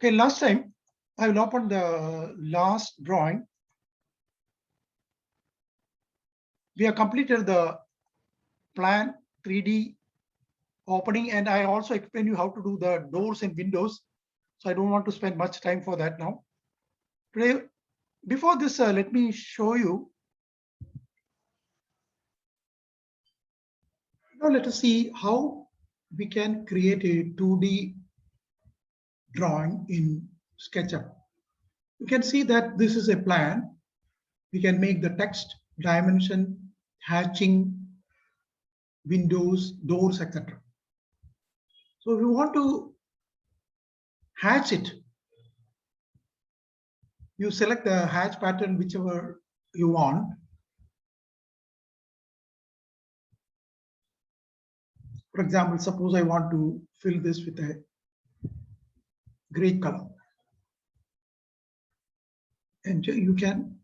Okay, last time I will open the last drawing. We have completed the plan 3D opening, and I also explained you how to do the doors and windows. So I don't want to spend much time for that now. Today, before this, let me show you. Now let us see how we can create a 2D drawing in SketchUp. You can see that this is a plan. We can make the text, dimension, hatching, windows, doors, etc. So if you want to hatch it, you select the hatch pattern, whichever you want. For example, suppose I want to fill this with a gray color. And you can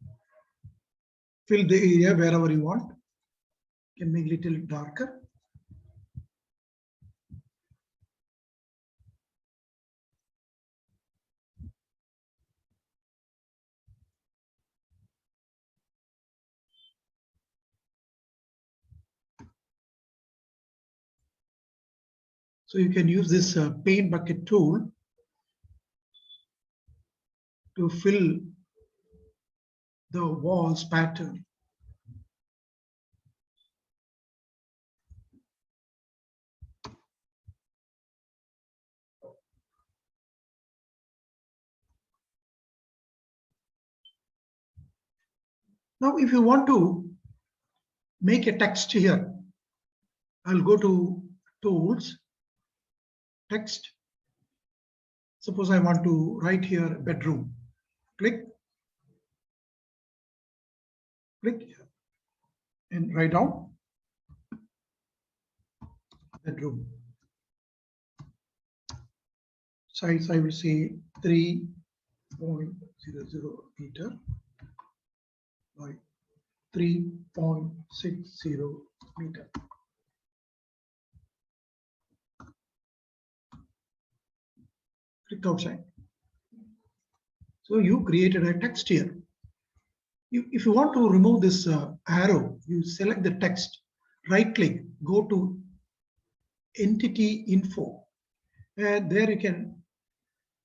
fill the area wherever you want. You can make it a little darker. So you can use this paint bucket tool to fill the walls pattern. Now, if you want to make a text here, I'll go to Tools, Text. Suppose I want to write here bedroom. Click here and write down bedroom. Size I will say 3.00 meter by 3.60 meter. Click outside. So you created a text here. If you want to remove this arrow, you select the text, right click, go to Entity Info, and there you can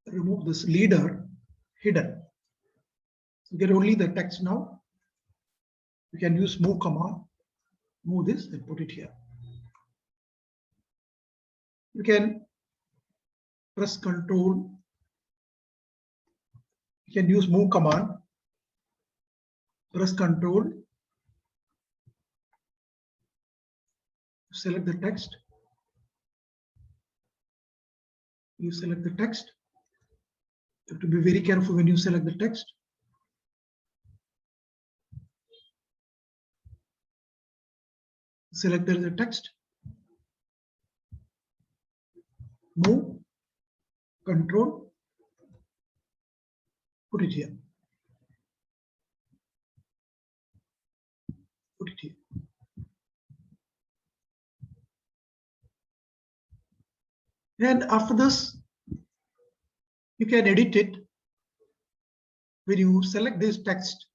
remove this leader hidden. You get only the text now. You can use move command, move this and put it here. You can press Control. You can use move command, press Control, select the text. You select the text. You have to be very careful when you select the text. Select the text. Move, Control, put it here. Put it here. And after this, you can edit it. When you select this text,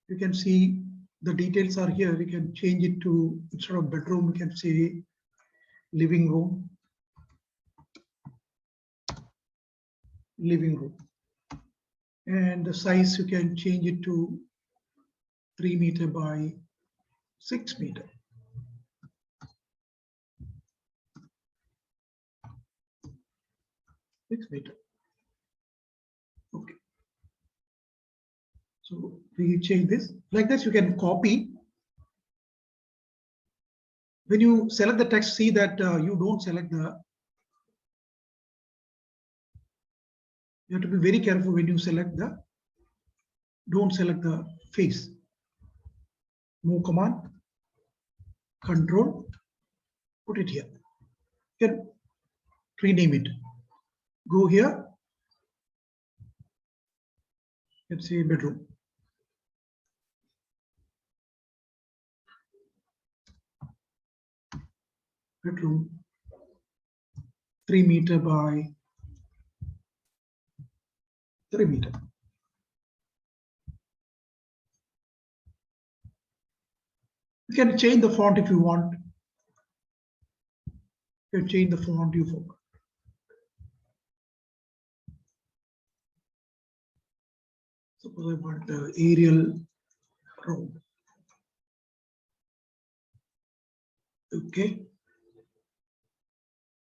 you can see the details are here. You can change it to, instead of bedroom, you can say living room. Living room. And the size you can change it to 3 meter by 6 meter. Okay. So we change this. Like this, you can copy. When you select the text, see that you don't select the. You have to be very careful when you select the. Don't select the face. Move command, Control, put it here. You can rename it. Go here. Let's say bedroom. Bedroom 3 meter by 3 meter. You can change the font if you want. You can change the font you want. Suppose I want the Arial round. Okay.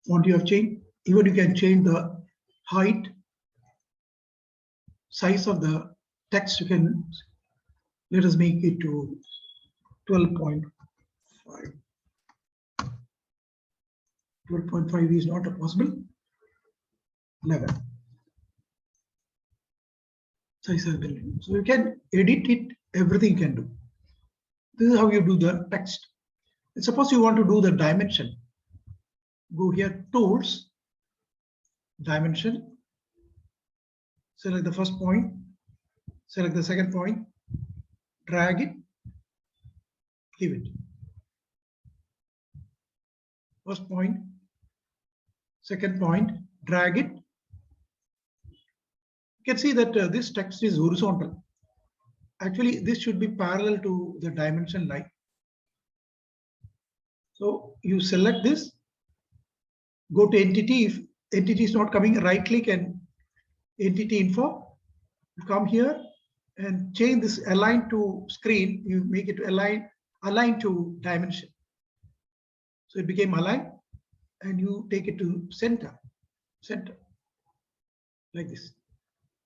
Font you have changed. Even you can change the height, size of the text. You can, let us make it to 12.5. 12.5 is not a possible. 11. Size has been. So you can edit it, everything you can do. This is how you do the text. And suppose you want to do the dimension. Go here, tools, dimension. Select the first point, select the second point, drag it, give it. First point, second point, drag it. You can see that this text is horizontal. Actually, this should be parallel to the dimension line. So you select this, go to entity. If entity is not coming, right click and entity info. You come here and change this align to screen. You make it align to dimension. So it became aligned, and you take it to center, like this.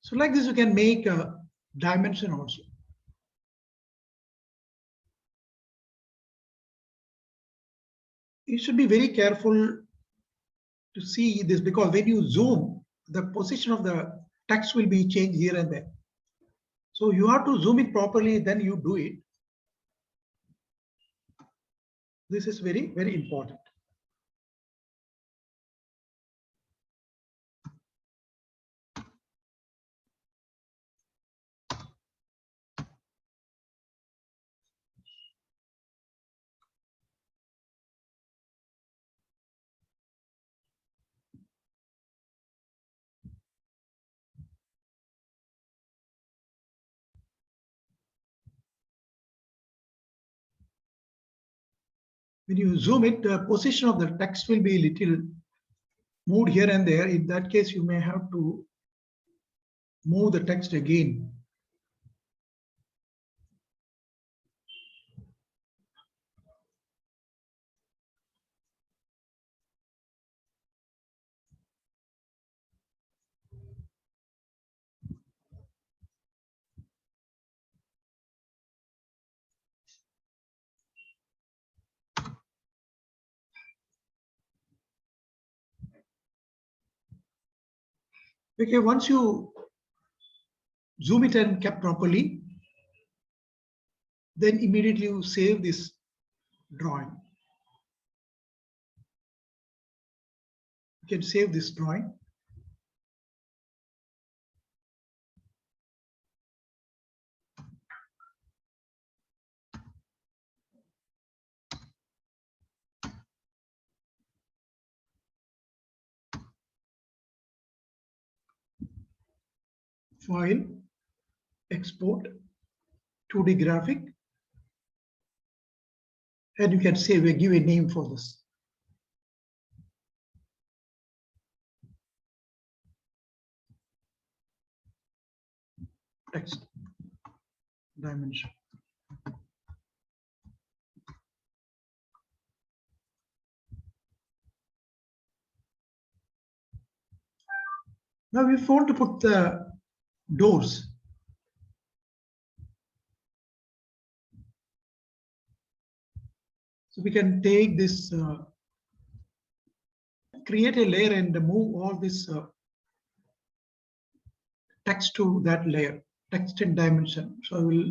So like this, you can make a dimension also. You should be very careful to see this, because when you zoom, the position of the text will be changed here and there. So you have to zoom it properly, then you do it. This is very, very important. When you zoom it, the position of the text will be little moved here and there. In that case, you may have to move the text again. Okay, once you zoom it and kept properly, then immediately you save this drawing. You can save this drawing. File, export, 2D graphic, and you can save a give a name for this. Text dimension. Now we want to put the doors. So we can take this, create a layer and move all this text to that layer, text and dimension. So I will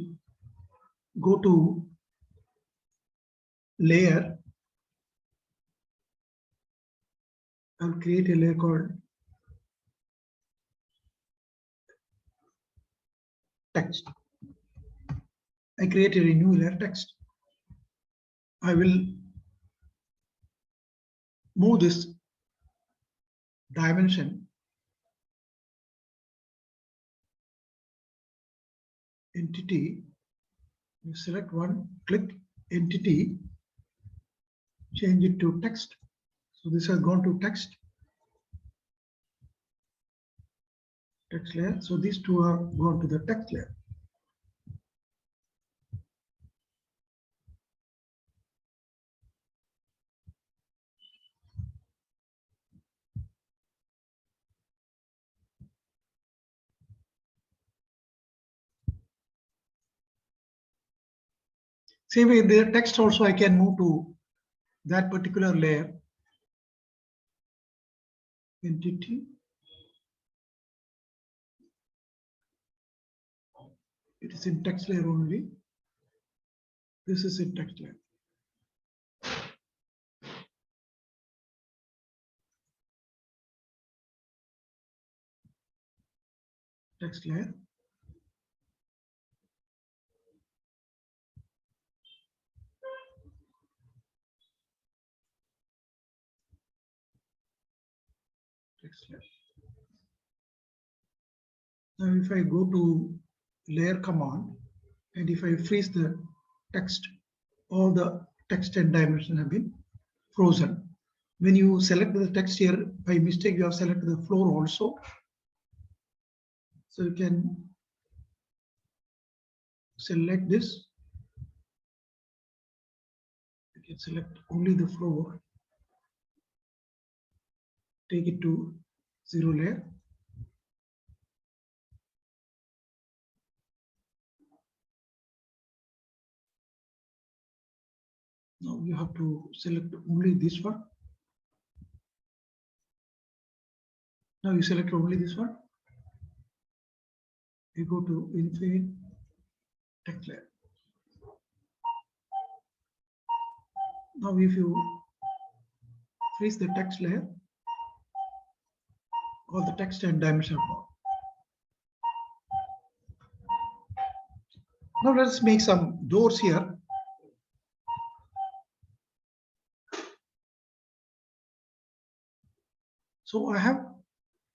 go to layer. I'll create a layer called text. I created a new layer, text. I will move this dimension entity, you select one, click entity, change it to text. So this has gone to text layer. So these two are gone to the text layer. Same way the text also I can move to that particular layer. Entity. It is in text layer only. This is in text layer. Text layer. Text layer. Now if I go to layer command and if I freeze the text, all the text and dimension have been frozen. When you select the text here, by mistake you have selected the floor also. So you can select this. You can select only the floor. Take it to 0 layer. Now you have to select only this one. Now you select only this one. You go to infinite text layer. Now if you freeze the text layer, all the text and dimension are gone. Now let's make some doors here. So I have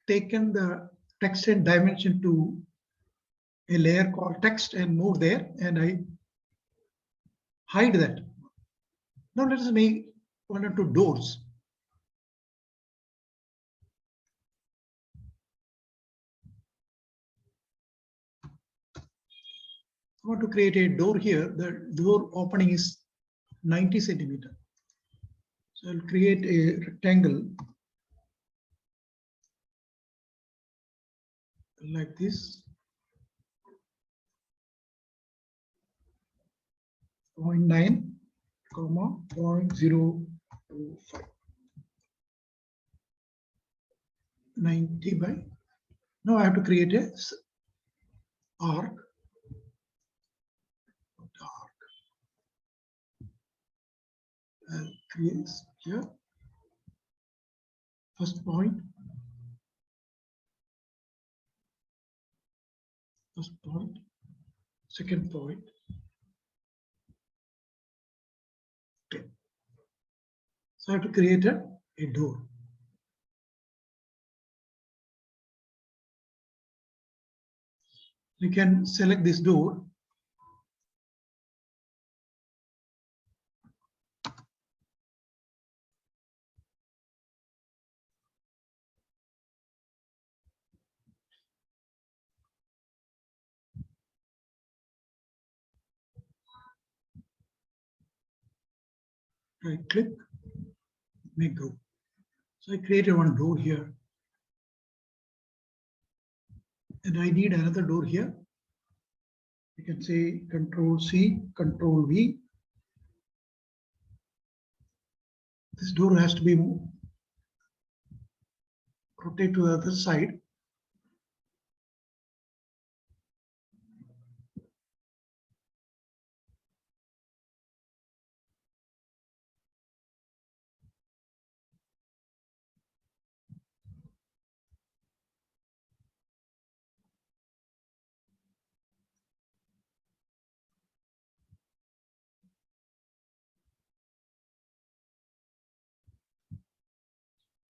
taken the text and dimension to a layer called text and moved there, and I hide that. Now let us make one or two doors. I want to create a door here. The door opening is 90 centimeter. So I'll create a rectangle like this. 0.9, 0.025. 90 by. Now I have to create a arc. I'll create here. First point. First point. Second point. Okay. So I have to create a door. You can select this door. Right click, make door. So I created one door here. And I need another door here. You can say Control C, Control V. This door has to be rotated to the other side.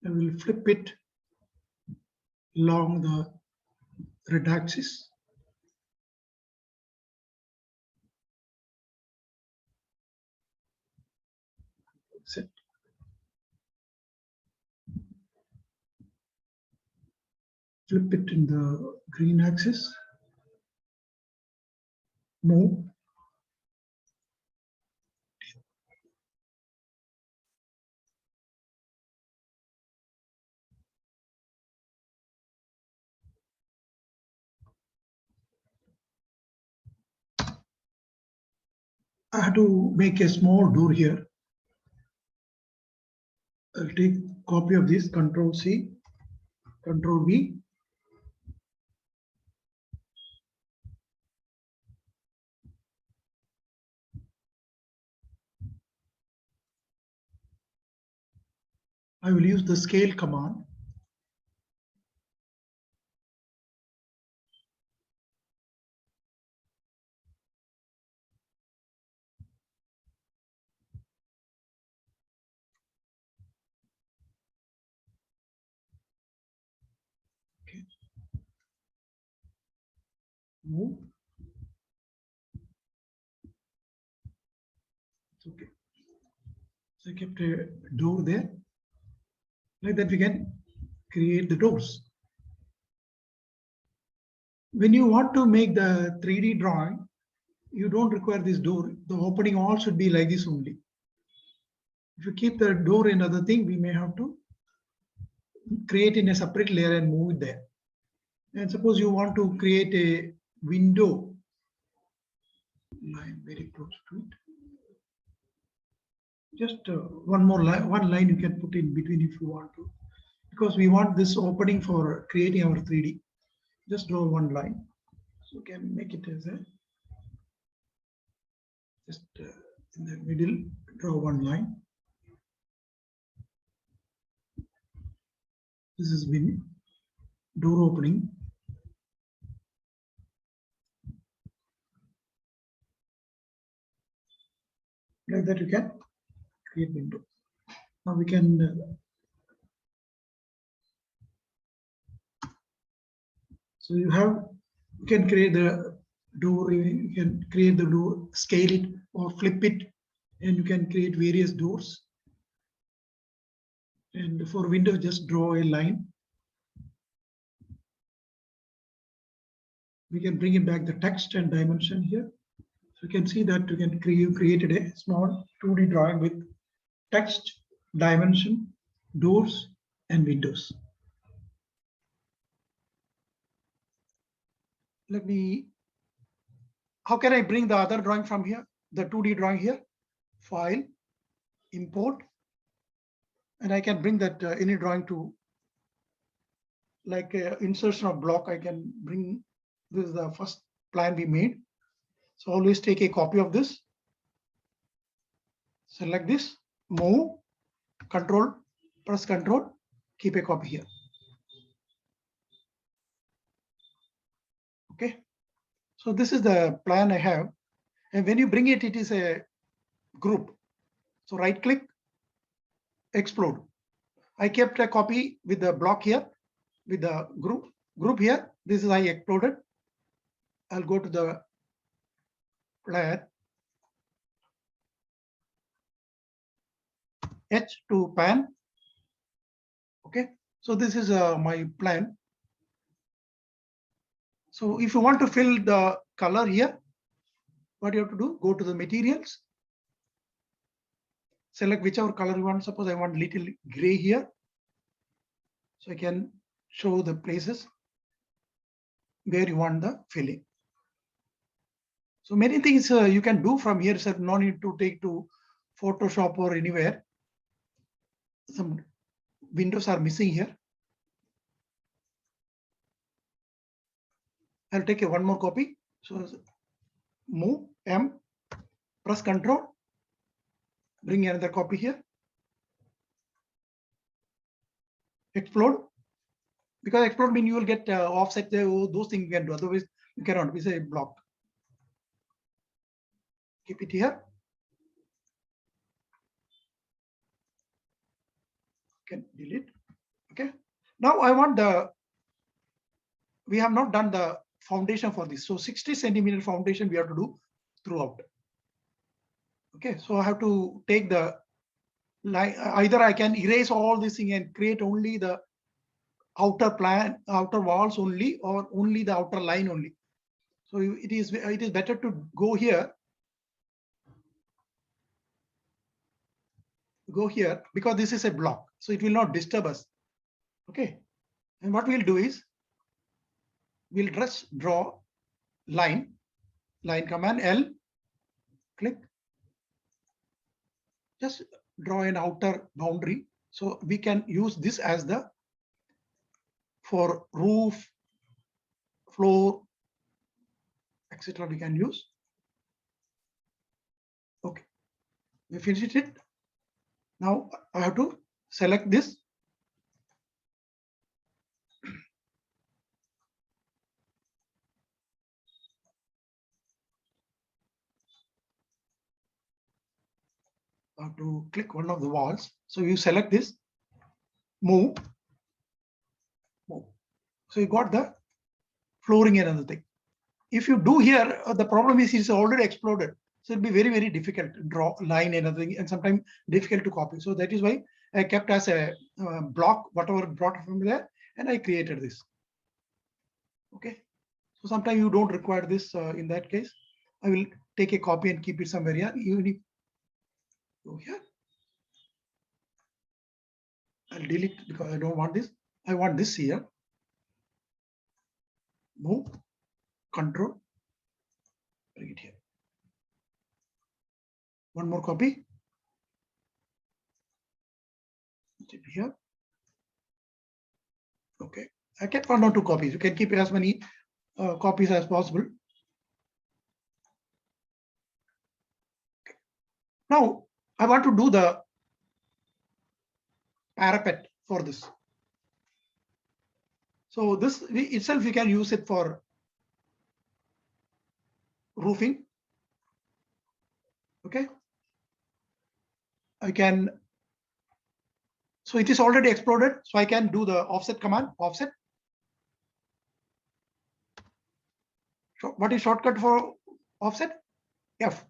I will flip it along the red axis. flip it in the green axis, move. I have to make a small door here. I'll take copy of this, Control C, Control V. I will use the scale command. Okay. Move. It's okay. So I kept a door there. Like that we can create the doors. When you want to make the 3D drawing, you don't require this door. The opening all should be like this only. If you keep the door in another thing, we may have to create in a separate layer and move it there. And suppose you want to create a window line very close to it. Just one line you can put in between if you want to, because we want this opening for creating our 3D. Just draw one line. So you can make it as a just in the middle, draw one line. This is been door opening. Like that you can create window. Now we can so you can create the door, you can create the door, scale it or flip it, and you can create various doors. And for window, just draw a line. We can bring it back the text and dimension here. So you can see that you can created a small 2D drawing with text, dimension, doors, and windows. How can I bring the other drawing from here? The 2D drawing here, file, import, and I can bring that any drawing to like insertion of block. I can bring, this is the first plan we made. So always take a copy of this, select this, move, press control, keep a copy here. Okay. So this is the plan I have. And when you bring it, it is a group. So right click, explode. I kept a copy with the block here, with the group here. This is I exploded. I'll go to the plan, H to pan. Okay, so this is my plan. So if you want to fill the color here, what you have to do, go to the materials, select whichever color you want. Suppose I want little gray here. So I can show the places where you want the filling. So many things you can do from here, so no need to take to Photoshop or anywhere. Some windows are missing here. I'll take one more copy. So move M, press control, bring another copy here. Explode, because explode means you will get offset those things you can do. Otherwise, you cannot. We say block. Keep it here. Can delete. Okay. Now I want we have not done the foundation for this. So 60 centimeter foundation we have to do throughout. Okay. So I have to take the line. Either I can erase all this thing and create only the outer walls only, or only the outer line only. So it is better to go here because this is a block, so it will not disturb us. Okay, and what we'll do is we'll just draw line command L, click, just draw an outer boundary, so we can use this as the for roof, floor, etc. we can use. Okay, we finished it. Now I have to select this. I have to click one of the walls. So you select this, move. So you got the flooring and other thing. If you do here, the problem is it's already exploded. So it'll be very, very difficult to draw line and other thing, and sometimes difficult to copy. So that is why I kept as a block, whatever brought from there, and I created this. Okay. So sometimes you don't require this. In that case, I will take a copy and keep it somewhere here. You go here. I'll delete because I don't want this. I want this here. Move, control, bring it here. One more copy. Here. Okay. I kept 1 or 2 copies. You can keep as many copies as possible. Okay. Now I want to do the parapet for this. So this itself, you can use it for roofing. Okay. I can. So it is already exploded. So I can do the offset command, offset. So what is shortcut for offset? F.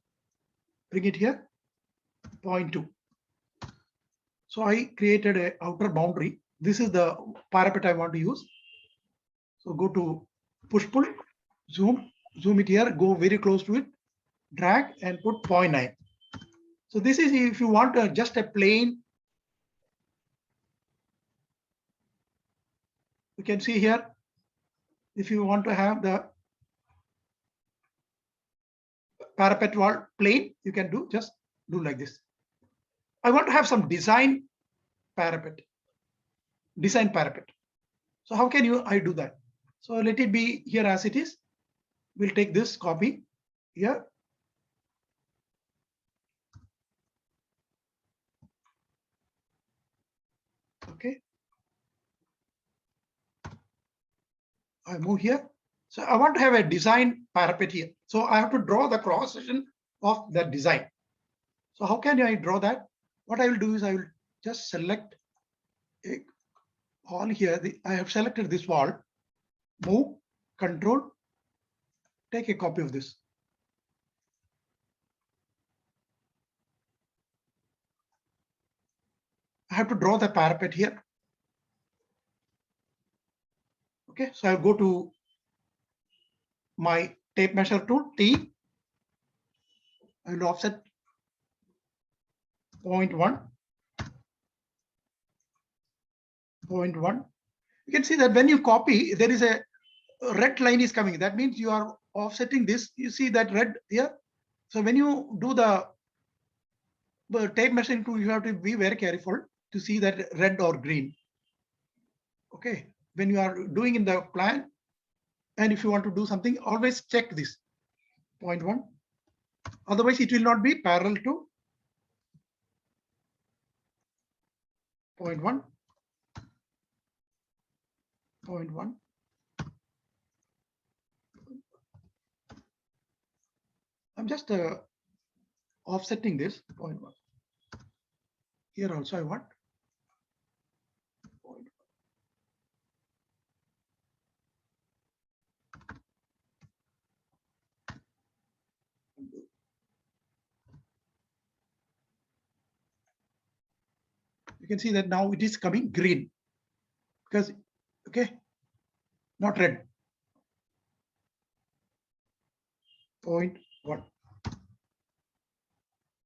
Bring it here, 0.2. So I created a outer boundary. This is the parapet I want to use. So go to push pull, zoom it here, go very close to it, drag and put 0.9. So this is if you want just a plain. You can see here, if you want to have the parapet wall plain, you can just do like this. I want to have some design parapet. So how can I do that? So let it be here as it is. We'll take this copy here. Okay. I move here. So I want to have a design parapet here. So I have to draw the cross section of that design. So how can I draw that? What I will do is I will just select a wall here. I have selected this wall. Move, control, take a copy of this. I have to draw the parapet here. Okay, so I'll go to my tape measure tool, T. I will offset 0.1. 0.1. You can see that when you copy, there is a red line is coming. That means you are offsetting this. You see that red here. So when you do the tape measuring tool, you have to be very careful to see that red or green. Okay, when you are doing in the plan, and if you want to do something, always check this 0.1. Otherwise, it will not be parallel to 0.1. 0.1. I'm just offsetting this 0.1. Here also I want 0.1. You can see that now it is coming green because Okay, not red. 0.1.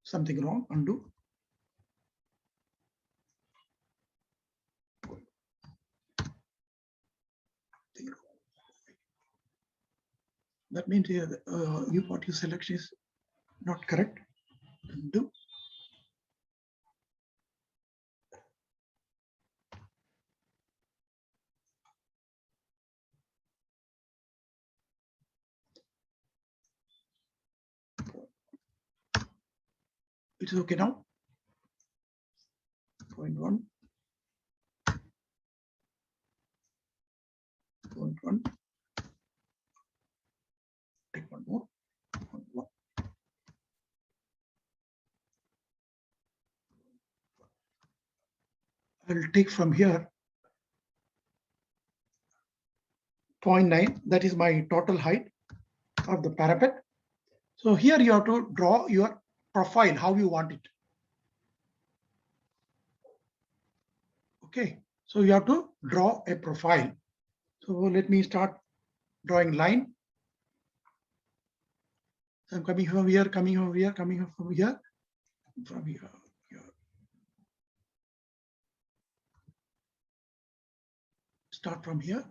Something wrong. Undo. That means what you select is not correct. Undo. It is okay now. 0.1. 0.1. Take one more. 0.1. I will take from here 0.9. That is my total height of the parapet. So here you have to draw your profile, how you want it. Okay, so you have to draw a profile. So let me start drawing line. So I'm coming from here, coming from here, coming from here, from here. Start from here.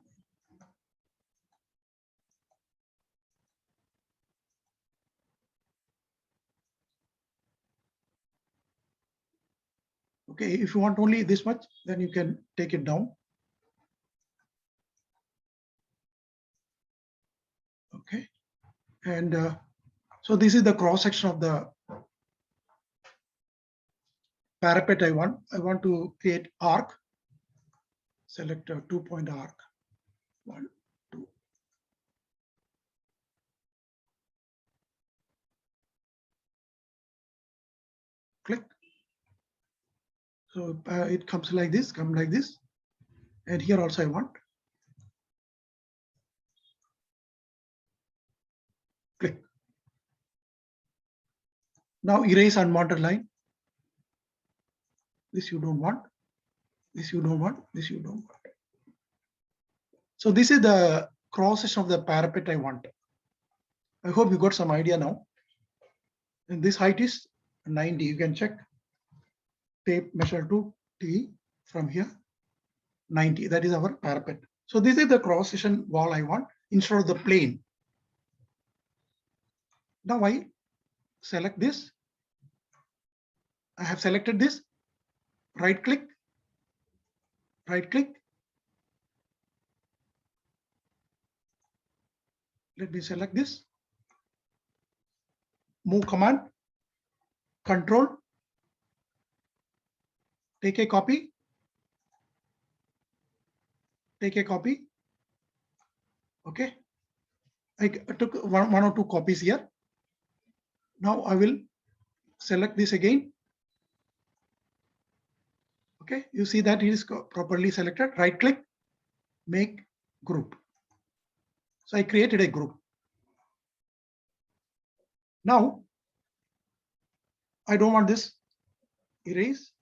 Okay, if you want only this much, then you can take it down. Okay, and so this is the cross section of the parapet. I want to create arc. Select a 2-point arc. 1, 2. Click. So it comes like this, and here also I want. Click. Now erase unwanted line. This you don't want. This you don't want. This you don't want. So this is the cross section of the parapet I want. I hope you got some idea now. And this height is 90. You can check. Tape measure to T from here. 90. That is our parapet. So this is the cross section wall I want instead of the plane. Now I select this. I have selected this. Right click. Right click. Let me select this. Move command. Control. Take a copy. Take a copy. Okay. I took one or two copies here. Now I will select this again. Okay, you see that it is properly selected. Right click, make group. So I created a group. Now I don't want this. Erase.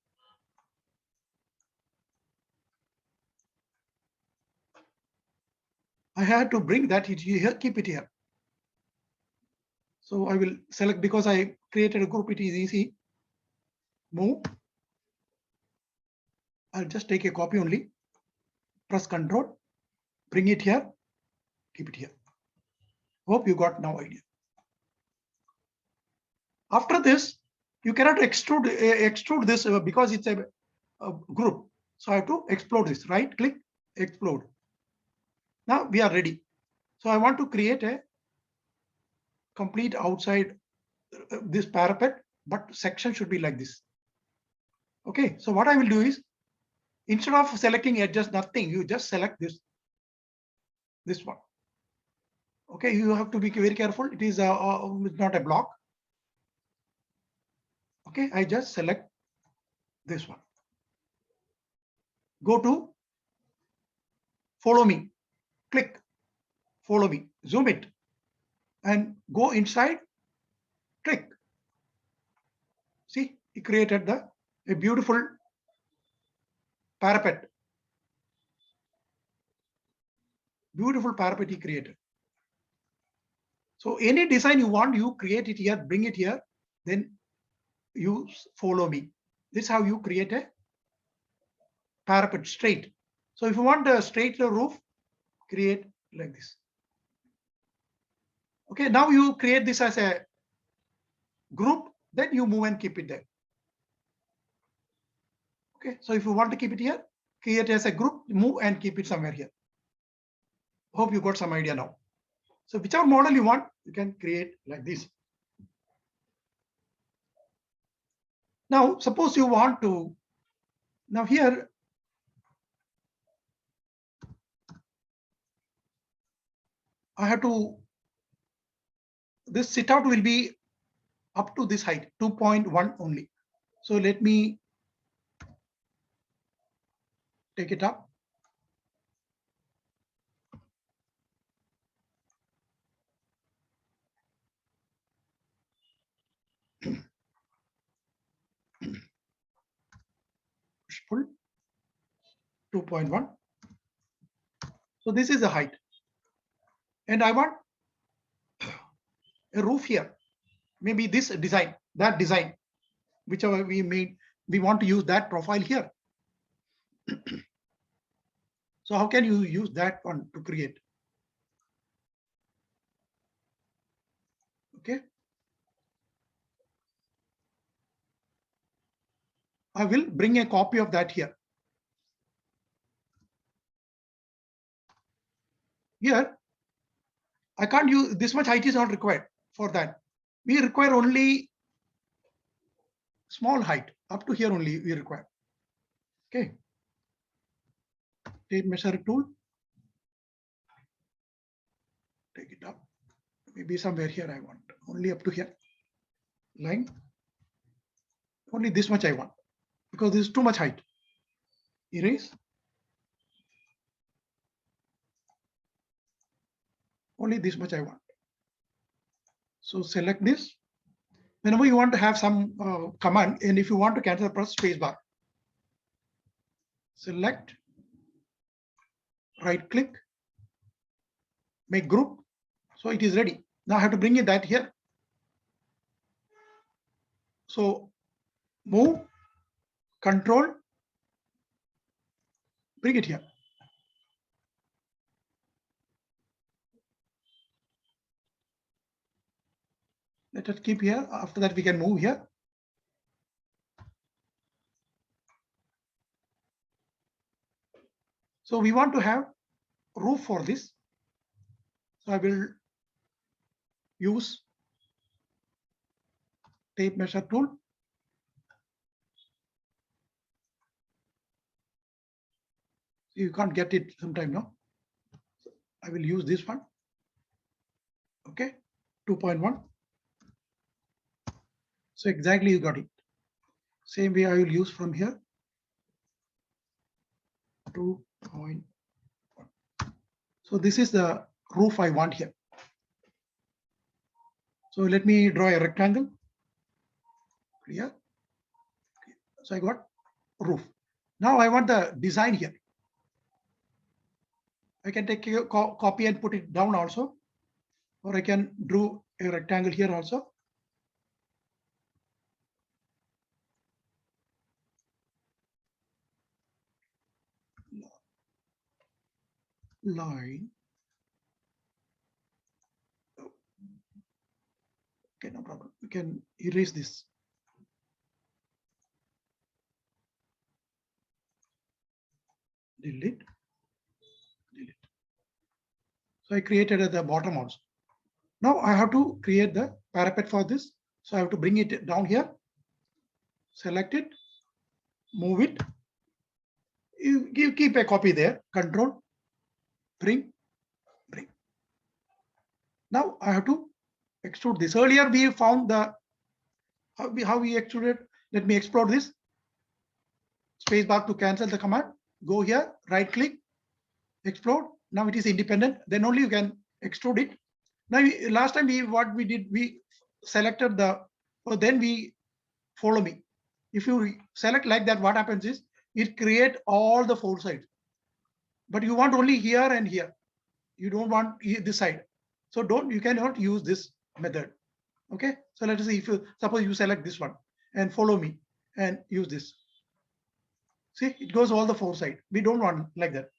I had to bring that here, keep it here. So I will select, because I created a group, it is easy. Move. I'll just take a copy only. Press Control, bring it here, keep it here. Hope you got now idea. After this, you cannot extrude this because it's a group. So I have to explode this. Right click, explode. Now we are ready. So I want to create a complete outside this parapet, but section should be like this. Okay, so what I will do is, instead of selecting edges, nothing, you just select this one. Okay, you have to be very careful. It is not a block. Okay, I just select this one. Go to follow me, click, follow me, zoom it, and go inside, click. See, it created a beautiful parapet. Beautiful parapet he created. So any design you want, you create it here, bring it here, then you follow me. This is how you create a parapet straight. So if you want a straight roof, create like this. Okay, now you create this as a group, then you move and keep it there. Okay, so if you want to keep it here, create as a group, move and keep it somewhere here. Hope you got some idea now. So whichever model you want, you can create like this. Now, suppose you want to, now here, I have to, this sit out will be up to this height, 2.1 only. So let me take it up. Push pull 2.1. So this is the height. And I want a roof here. Maybe this design, that design, whichever we made, we want to use that profile here. So how can you use that one to create? Okay. I will bring a copy of that here. Here, I can't use this much height is not required for that. We require only small height, up to here only we require. Okay. Tape measure tool. Take it up. Maybe somewhere here I want. Only up to here. Line. Only this much I want. Because this is too much height. Erase. Only this much I want. So select this. Whenever you want to have some command, and if you want to cancel, press space bar. Select, right click, make group. So it is ready. Now I have to bring it that here. So move, control, bring it here. Let us keep here. After that, we can move here. So we want to have roof for this. So I will use tape measure tool. You can't get it sometime now. So I will use this one. Okay, 2.1. So exactly you got it. Same way I will use from here. 2.1. So this is the roof I want here. So let me draw a rectangle. Clear. So I got roof. Now I want the design here. I can take a copy and put it down also, or I can draw a rectangle here also. Line. Okay, no problem. We can erase this. Delete. Delete. So I created at the bottom also. Now I have to create the parapet for this. So I have to bring it down here. Select it. Move it. You keep a copy there. Control. Bring. Bring. Now I have to extrude this. Earlier we found the how we extruded. Let me explore this. Space bar to cancel the command. Go here, right click, explode. Now it is independent. Then only you can extrude it. Now last time we did, we selected the, then we follow me. If you select like that, what happens is it create all the four sides. But you want only here and here. You don't want this side. So you cannot use this method. Okay. So let us see, if you suppose you select this one and follow me and use this. See, it goes all the four sides. We don't want like that.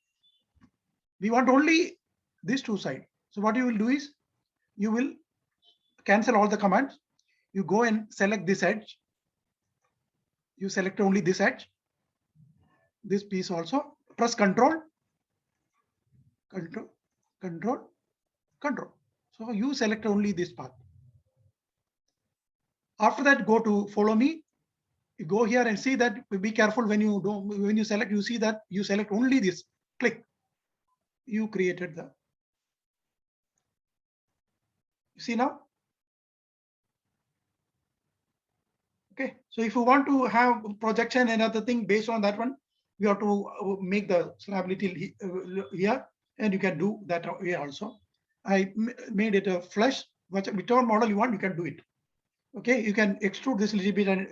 We want only these two sides. So what you will do is you will cancel all the commands. You go and select this edge. You select only this edge, this piece also. Press Control, Control, Control, Control. So you select only this path. After that, go to follow me. You go here and see that. Be careful when you select. You see that you select only this. Click. You created the. You see now. Okay. So if you want to have projection and other thing based on that one, you have to make the slab little here, and you can do that here also. I made it a flush. Whichever model you want, you can do it. Okay, you can extrude this little bit and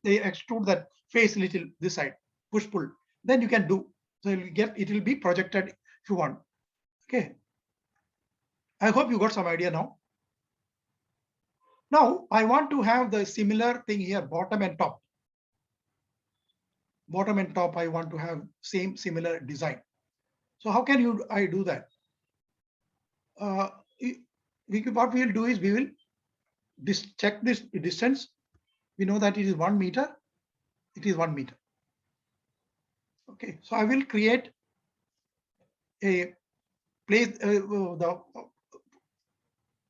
they extrude that face little this side, push pull. Then you can do. So it will be projected if you want. Okay. I hope you got some idea now. Now I want to have the similar thing here, bottom and top. Bottom and top, I want to have similar design. So how can I do that? What we will do is we will check this distance. We know that it is 1 meter. It is 1 meter. Okay, so I will create a place, the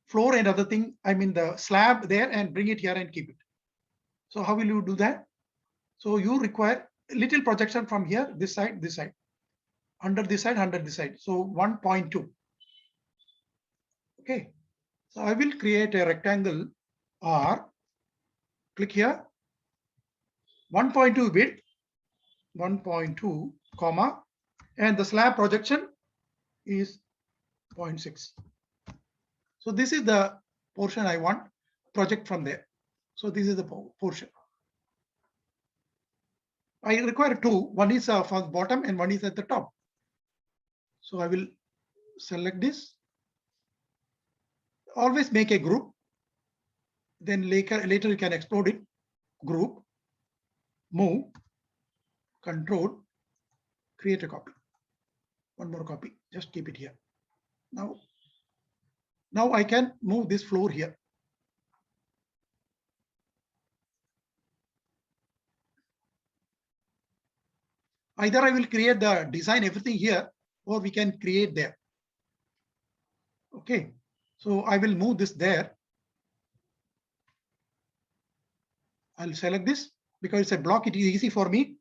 floor and other thing, I mean the slab there, and bring it here and keep it. So how will you do that? So you require a little projection from here, this side, under this side, under this side. So 1.2. Okay. So I will create a rectangle R. Click here. 1.2 width, 1.2, comma, and the slab projection is 0.6. So this is the portion I want project from there. So this is the portion. I require two. One is for the bottom and one is at the top. So I will select this. Always make a group. Then later you can explode it. Group, move, control, create a copy. One more copy. Just keep it here. Now I can move this floor here. Either I will create the design everything here, or we can create there. Okay, so I will move this there. I'll select this because it's a block. It is easy for me.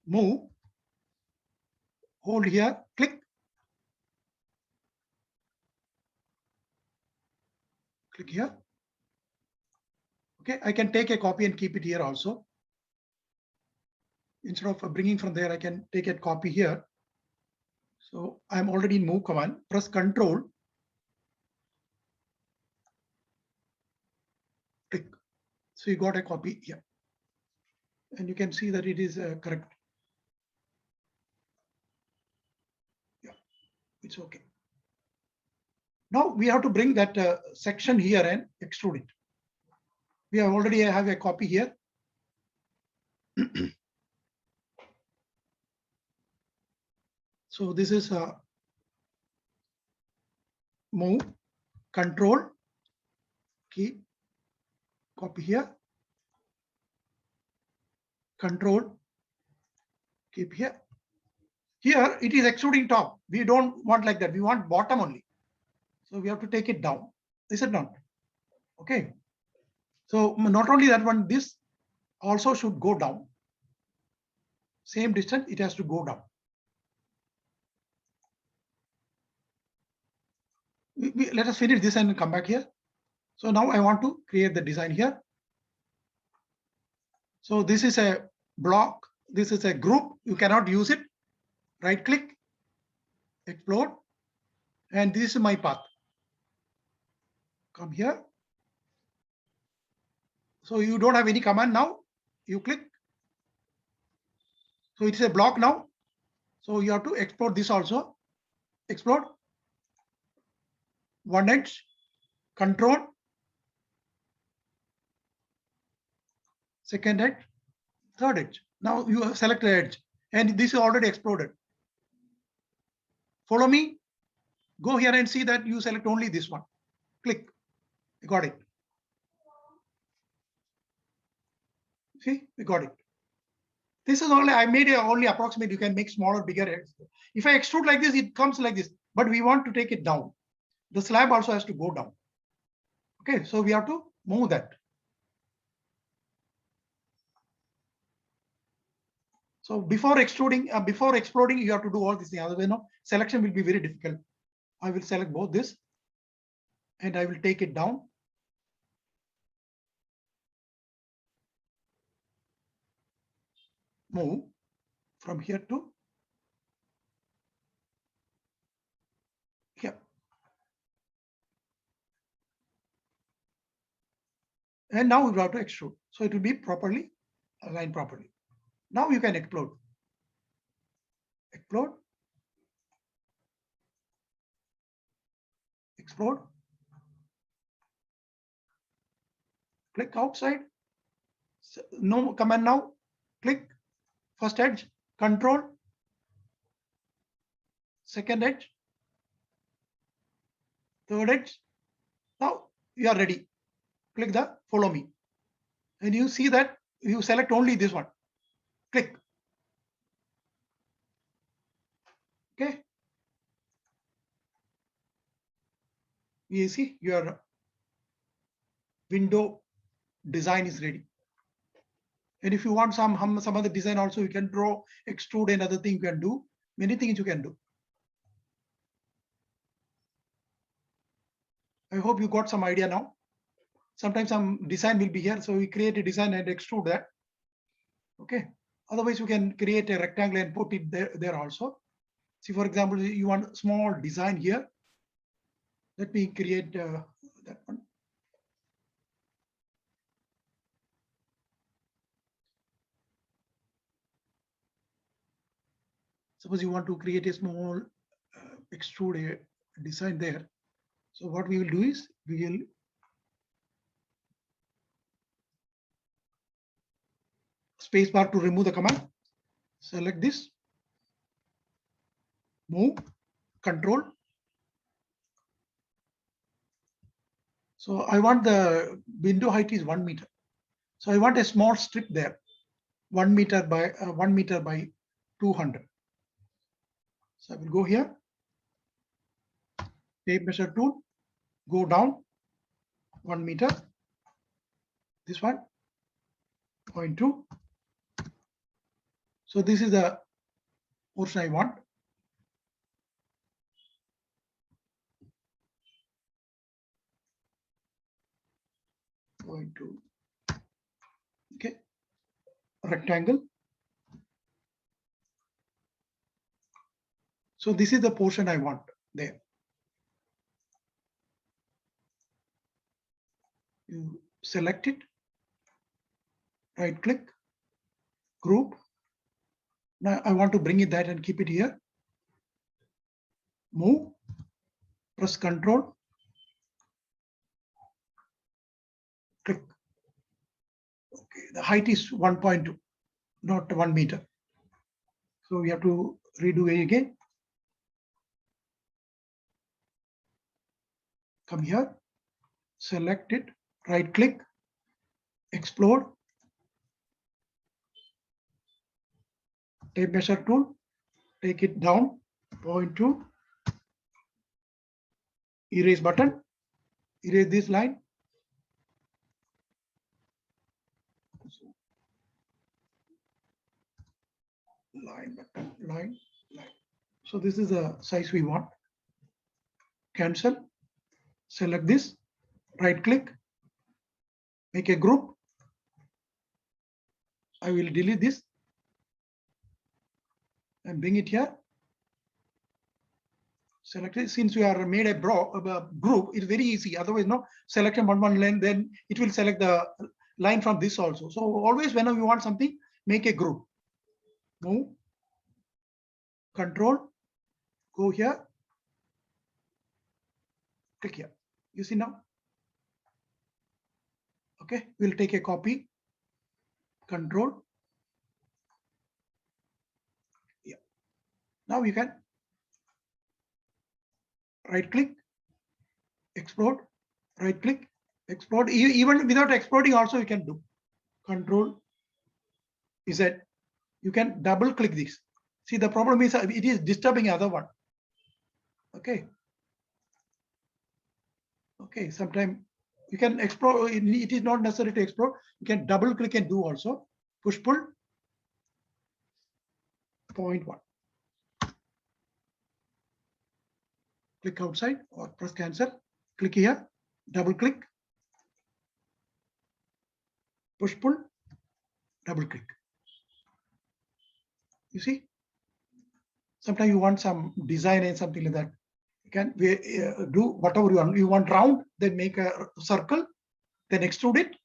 Move, hold here, click. Click here. Okay, I can take a copy and keep it here also. Instead of bringing from there, I can take a copy here. So I'm already in move command. Press Control. Click. So you got a copy here. And you can see that it is correct. Yeah, it's okay. Now we have to bring that section here and extrude it. We already have a copy here. So this is move, control, key, copy here, control, keep here. Here it is extruding top. We don't want like that. We want bottom only. So we have to take it down. Is it not? Okay. So not only that one, this also should go down. Same distance, it has to go down. Let us finish this and come back here. So now I want to create the design here. So this is a block. This is a group. You cannot use it. Right click, explode, and this is my path. Come here. So you don't have any command now. You click. So it's a block now. So you have to explode this also. Explode. one edge, control, second edge, third edge. Now you have selected edge and this is already exploded. Follow me. Go here and see that you select only this one. Click. You got it. See, we got it. This is only, I made it only approximate. You can make smaller, bigger. If I extrude like this, it comes like this. But we want to take it down. The slab also has to go down. Okay, so we have to move that. So before extruding, before exploding, you have to do all these things. Otherwise, no, selection will be very difficult. I will select both this and I will take it down. Move from here to here. And now we have to extrude. So it will be properly aligned properly. Now you can explode. Explode. Explode. Click outside. No command now. Click first edge. Control. Second edge. Third edge. Now you are ready. Click the follow me. And you see that you select only this one. Click. Okay. You see your window design is ready. And if you want some other design also, you can draw, extrude, and other thing you can do. Many things you can do. I hope you got some idea now. Sometimes some design will be here, so we create a design and extrude that. Okay. Otherwise, you can create a rectangle and put it there also. See, for example, you want small design here. Let me create that one. Suppose you want to create a small extrude a design there. So what we will do is we will space bar to remove the command. Select this, move, control. So I want the window height is 1 meter. So I want a small strip there, 1 meter by 200. So I will go here, tape measure tool, go down 1 meter. This one, 0.2. So this is the portion I want. Going to, okay, rectangle. So this is the portion I want there. You select it, right click, group. Now I want to bring it that and keep it here. Move, press control, click. Okay, the height is 1.2, not 1 meter. So we have to redo it again. Come here, select it, right click, explode, tape measure tool, take it down, 0.2, erase button, erase this line. Line button, line. So this is the size we want. Cancel, select this, right click, make a group. I will delete this and bring it here. Select it. Since we are made a group, it's very easy. Otherwise, no, select one line, then it will select the line from this also. So always whenever you want something, make a group. Move, control, go here, Click here. You see now? Okay, we'll take a copy. Control. Yeah. Now you can right click, explode, right click, explode. Even without exploding also you can do. Control Z. You can double click this. See, the problem is it is disturbing other one. Okay. Okay, sometime you can explore. It is not necessary to explore. You can double click and do also. Push pull. 0.1. Click outside or press cancel. Click here. Double click. Push pull. Double click. You see? Sometimes you want some design and something like that. You can do whatever you want. You want round, then make a circle, then extrude it,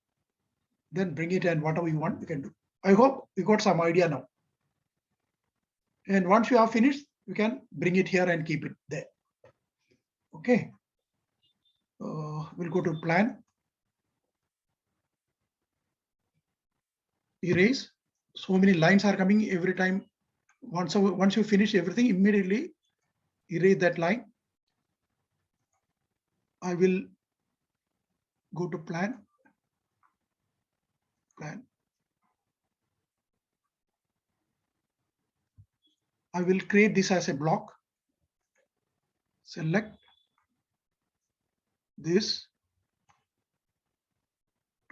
then bring it and whatever you want, you can do. I hope you got some idea now. And once you have finished, you can bring it here and keep it there. Okay. We'll go to plan. Erase. So many lines are coming every time. Once you finish everything, immediately erase that line. I will go to plan. Plan. I will create this as a block. Select this.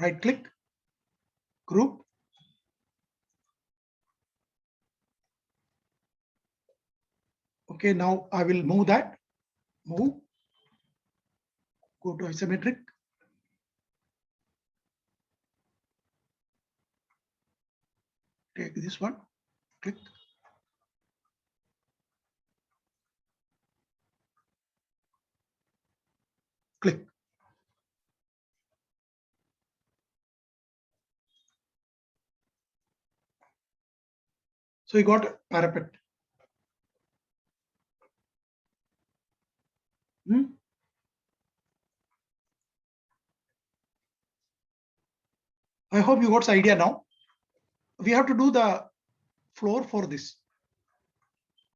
Right click. Group. Okay, now I will move that. Move. Go to isometric. Take this one. Click. Click. So you got parapet. I hope you got the idea now. We have to do the floor for this.